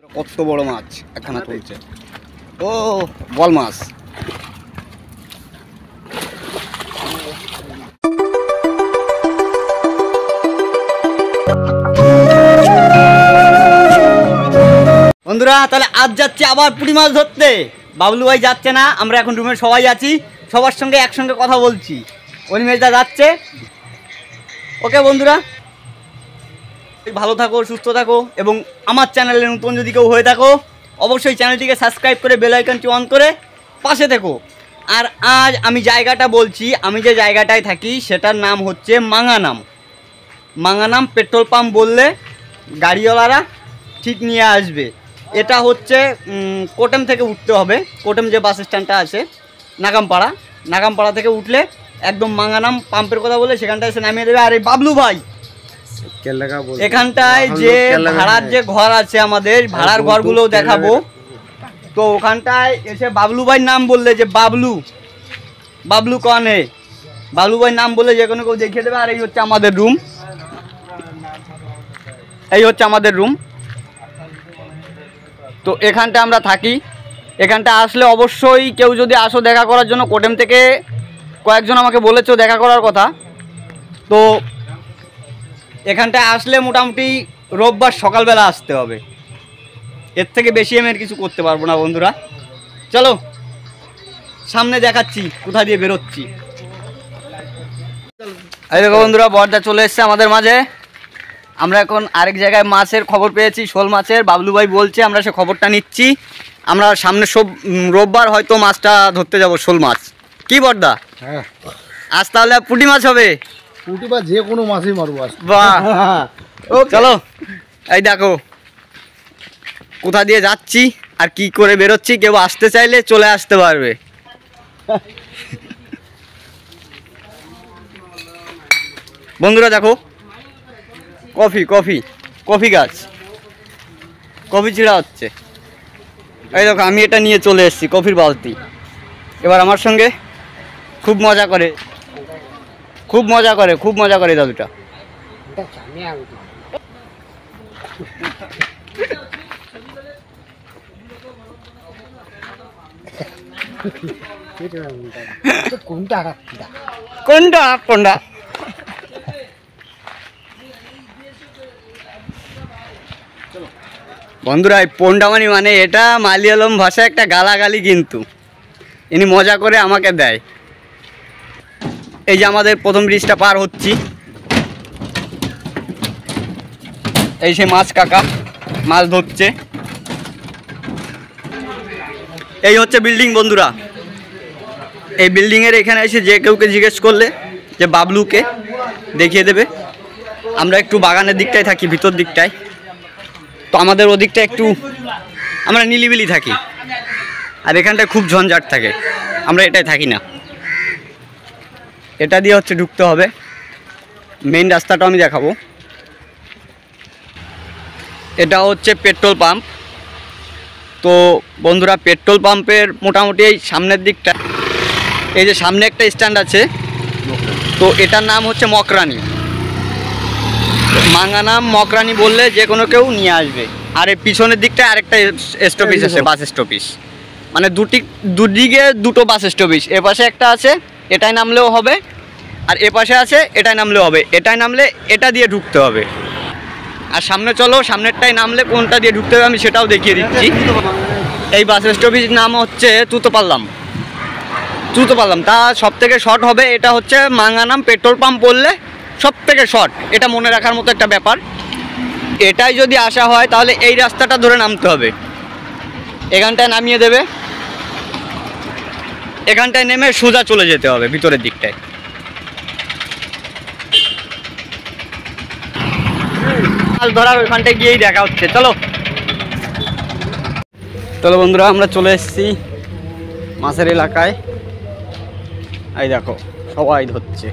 কত বড় মাছ একখানা চলছে। ও বল মাছ। বন্ধুরা তাহলে আজ যাচ্ছি আবার পুঁটি মাছ ধরতে। বাবলু ভাই যাচ্ছে না, আমরা এখন রুমে সবাই আছি, সবার সঙ্গে একসঙ্গে কথা বলছি। অনিমেশদা যাচ্ছে। ওকে বন্ধুরা, ভালো থাকো, সুস্থ থাকো, এবং আমার চ্যানেলে নতুন যদি কেউ হয়ে থাকো অবশ্যই চ্যানেলটিকে সাবস্ক্রাইব করে বেল আইকনটি অন করে পাশে থেকো। আর আজ আমি জায়গাটা বলছি, আমি যে জায়গাটায় থাকি সেটার নাম হচ্ছে মাঙ্গানাম। মাঙ্গানাম পেট্রোল পাম্প বললে গাড়িওয়ালারা ঠিক নিয়ে আসবে। এটা হচ্ছে কোটেম থেকে উঠতে হবে। কোটেম যে বাস স্ট্যান্ডটা আছে নাগামপাড়া থেকে উঠলে একদম মাঙ্গানাম পাম্পের কথা বলে সেখানটায় এসে নামিয়ে দেবে। আর এই বাবলু ভাই এখানটায় যে ভাড়ার যে ঘর আছে আমাদের, ভাড়ার ঘরগুলো দেখাবো। তো ওখানটায় এসে বাবলু ভাই নাম বললে যে বাবলু কন হে, বাবলু ভাই নাম বললে যে কোনো কেউ দেখিয়ে দেবে। আর এই হচ্ছে আমাদের রুম, এই হচ্ছে আমাদের রুম। তো এখানটা আমরা থাকি। এখানটা আসলে অবশ্যই কেউ যদি আসো দেখা করার জন্য, কোটেম থেকে কয়েকজন আমাকে বলেছো দেখা করার কথা। তো এখানটায় আসলে মোটামুটি রোববার সকালবেলা আসতে হবে, এর থেকে বেশি আমি আর কিছু করতে পারবো না বন্ধুরা। চলো সামনে দেখাচ্ছি কোথা দিয়ে বেরোচ্ছি। এই দেখো বন্ধুরা, বর্দা চলে এসছে আমাদের মাঝে। আমরা এখন আরেক জায়গায় মাছের খবর পেয়েছি, শোল মাছের। বাবলু ভাই বলছে, আমরা সে খবরটা নিচ্ছি। আমরা সামনে রোববার হয়তো মাছটা ধরতে যাব, শোল মাছ। কি বর্দা? হ্যাঁ, আজ তাহলে পুঁটি মাছ হবে? পুঁটি বা যে কোনো মাছই মারবো আজ। বাহ, চলো এই দেখো কোথা দিয়ে যাচ্ছি আর কি করে বেরোচ্ছি। কেউ আসতে চাইলে চলে আসতে পারবে। বন্ধুরা দেখো, কফি গাছ, কফি ছিঁড়া হচ্ছে। এই দেখো আমি এটা নিয়ে চলে এসেছি, কফির বালতি। এবার আমার সঙ্গে খুব মজা করে দাদুটা। কোনটা বন্ধুরা, এই পোন্ডামানি মানে এটা মালিয়ালম ভাষায় একটা গালাগালি, কিন্তু ইনি মজা করে আমাকে দেয়। এই যে আমাদের প্রথম ব্রিজটা পার হচ্ছি, এই সে মাছ কাকা মাছ ধরছে। এই হচ্ছে বিল্ডিং বন্ধুরা। এই বিল্ডিংয়ের এখানে এসে যে কেউকে জিজ্ঞেস করলে যে বাবলুকে দেখিয়ে দেবে। আমরা একটু বাগানের দিকটায় থাকি, ভিতর দিকটায়। তো আমাদের ওদিকটা একটু আমরা নিলিবিলি থাকি, আর এখানটায় খুব ঝঞ্ঝাট থাকে। আমরা এটাই থাকি না। এটা দিয়ে হচ্ছে ঢুকতে হবে। মেইন রাস্তাটা আমি দেখাবো। এটা হচ্ছে পেট্রোল পাম্প। তো বন্ধুরা, পেট্রোল পাম্পের মোটামুটি এই সামনের দিকটা, এই যে সামনে একটা স্ট্যান্ড আছে, তো এটার নাম হচ্ছে মকরানি। মাঙ্গানাম মকরানি বললে যে কোনো কেউ নিয়ে আসবে। আর এই পিছনের দিকটা আরেকটা স্টপেজ আছে, বাস স্টপেজ। মানে দুদিকে দুটো বাস স্টপেজ। এ পাশে একটা আছে, এটাই নামলেও হবে, আর এ পাশে আছে, এটাই নামলেও হবে। এটাই নামলে এটা দিয়ে ঢুকতে হবে। আর সামনে চলো, সামনেরটাই নামলে কোনটা দিয়ে ঢুকতে হবে আমি সেটাও দেখিয়ে দিচ্ছি। এই বাস স্টপেজ নাম হচ্ছে তুতোপাল্লাম। তা সব থেকে শর্ট হবে। এটা হচ্ছে মাঙ্গানাম পেট্রোল পাম্প বললে সব থেকে শর্ট। এটা মনে রাখার মতো একটা ব্যাপার। এটাই যদি আসা হয় তাহলে এই রাস্তাটা ধরে নামতে হবে। এখানটায় নামিয়ে দেবে, এখানটায় নেমে সোজা চলে যেতে হবে ভিতরের দিকটায়। মাছ ধরার ওইখানটায় গিয়েই দেখা হচ্ছে। চলো বন্ধুরা, আমরা চলে এসেছি মাছের এলাকায়। এই দেখো সবাই ধরছে।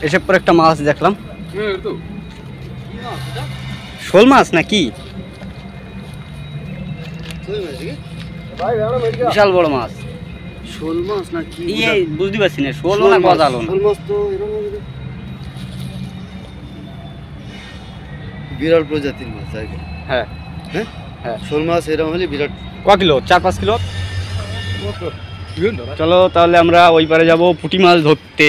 এসব পর একটা মাছ দেখলাম, শোল মাছ নাকি, বিশাল বড় মাছ। শোল মাছ নাকি বুঝতে পারছি না, শোল না গজালো না। বিরাট প্রজাতির মাছ জায়গা। হ্যাঁ হ্যাঁ হ্যাঁ শোল মাছ এরকম হলে বিরাট। ক কিলো? 4-5 কিলো। চলো তাহলে আমরা ওই পারে যাব পুঁটি মাছ ধরতে।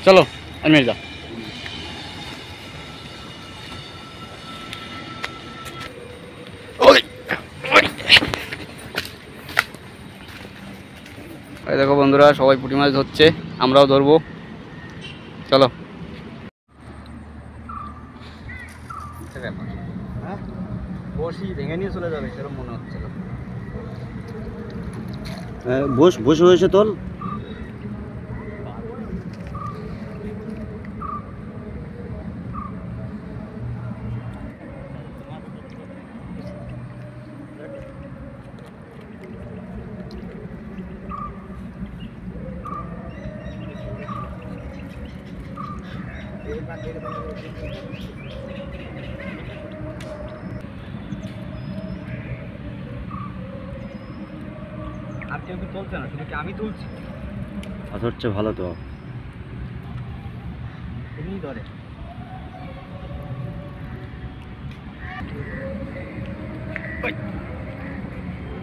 চলো মির্জা। এই দেখো বন্ধুরা, সবাই পুঁটি মাছ ধরছে, আমরাও ধরবো। চলো। বসি ভেঙে নিয়ে চলে যাবে সেরকম মনে হচ্ছে। বসে বসে তোল। আর কেউ কি তুলছে না, শুধু কি আমি তুলছি? হচ্ছে ভালো তো। এমনি ধরে।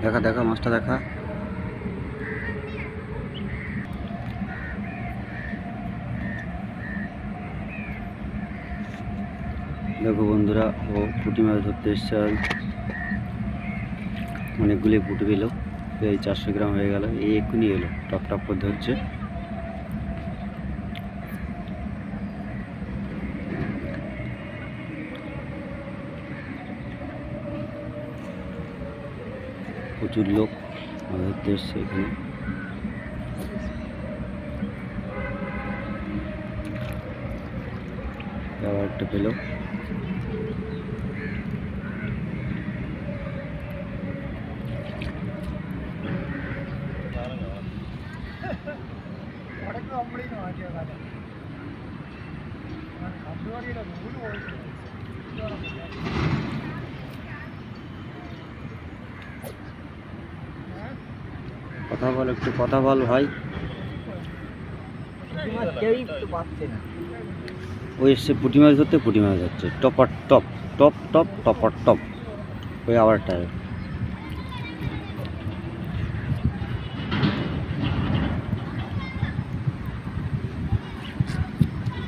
দেখা দেখা মাছটা দেখা। দেখো বন্ধুরা, ও পুঁটি মাছ ধরতে এসছে। অনেকগুলি পুঁটি পেল, এই 400 গ্রাম হয়ে গেল। এই এক্ষুনি এলো, টপ টপ করে ধরছে। প্রচুর লোক মাছ ধরতে এসছে এখানে। আবার একটা পেল। কথা বল, একটু কথা বল ভাই। কেউই তো পাচ্ছে না। ওই এসছে পুঁটি মাছ ধরতে, পুঁটি মাছ ধরছে। Topper top top top topper top. ওই আবার টায়ার।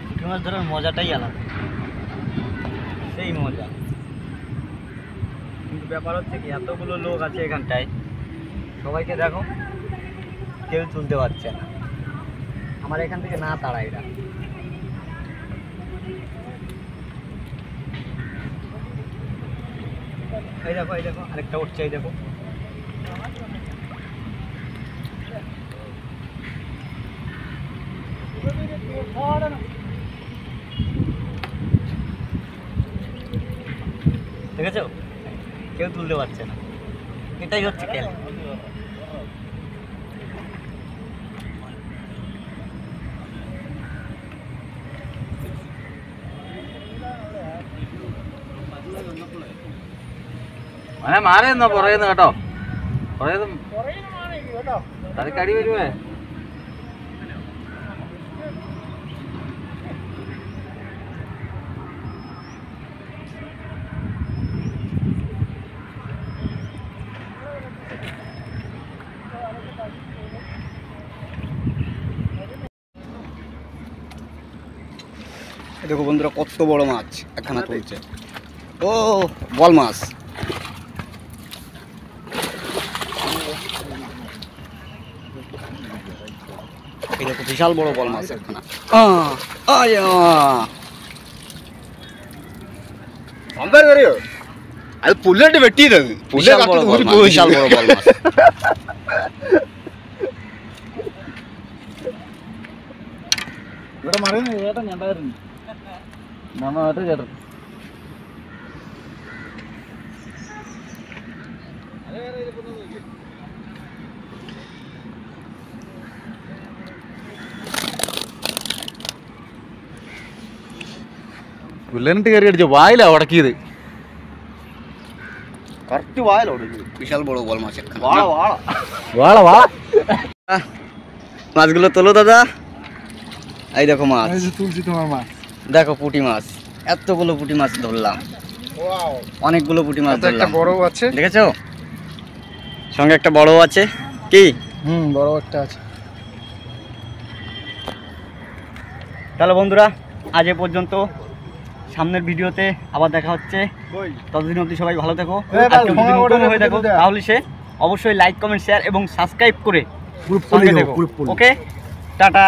পুঁটি মাছ ধরার মজাটাই আলাদা, সেই মজা। কিন্তু ব্যাপার হচ্ছে কি, এতগুলো লোক আছে এখানটায়, সবাইকে দেখো কেউ তুলতে পারছে না। আমার এখান থেকে না তাড়াই এরা। এই দেখো, এই দেখো আরেকটা উঠছে, এই দেখো। দেখেছো, কেউ তুলতে পারছে না। এটাই হচ্ছে খেলা। മാറി എന്നോ പറയുന്നു കേട്ടോ, പറയുന്നു തലക്ക് അടി വരുമേ. দেখো বন্ধুরা, কত বড় মাছ একখানা তুলছে। ও বল মাছ। এই দেখো বিশাল বড় বল মাছ একখানা। అది పుల్లటి పెట్టిది అది বিশাল বড় বল মাছ, বিশাল বড় বল মাছ। ഇവിടെ മറിയുന്നു ചേട്ടൻ, ഞണ്ടായിരുന്നു നന്നായിട്ട് ചേട്ടൻ. പുല്ലനിട്ട് കയറി അടിച്ചു, വായിലാ ഉടക്കിയത്. കറക്റ്റ് വായലോട് বিশাল বড় বল মাছ একখানা। വാള വാള মাছগুলো তোলো দাদা। এই দেখো মাছ, তুলছি তোমার মাছ। দেখো পুঁটি মাছ, এতগুলো পুঁটি মাছ ধরলাম, অনেকগুলো পুঁটি মাছ ধরলাম। বড় আছে, দেখেছো সঙ্গে একটা বড় আছে কি? বড় একটা আছে। তাহলে বন্ধুরা আজ এ পর্যন্ত, সামনের ভিডিওতে আবার দেখা হচ্ছে। ততদিন অবধি সবাই ভালো থেকো। আর কেউ যদি নতুন হয়ে থাকো তাহলে সে অবশ্যই লাইক কমেন্ট শেয়ার এবং সাবস্ক্রাইব করে সঙ্গে থেকো। ওকে, টাটা।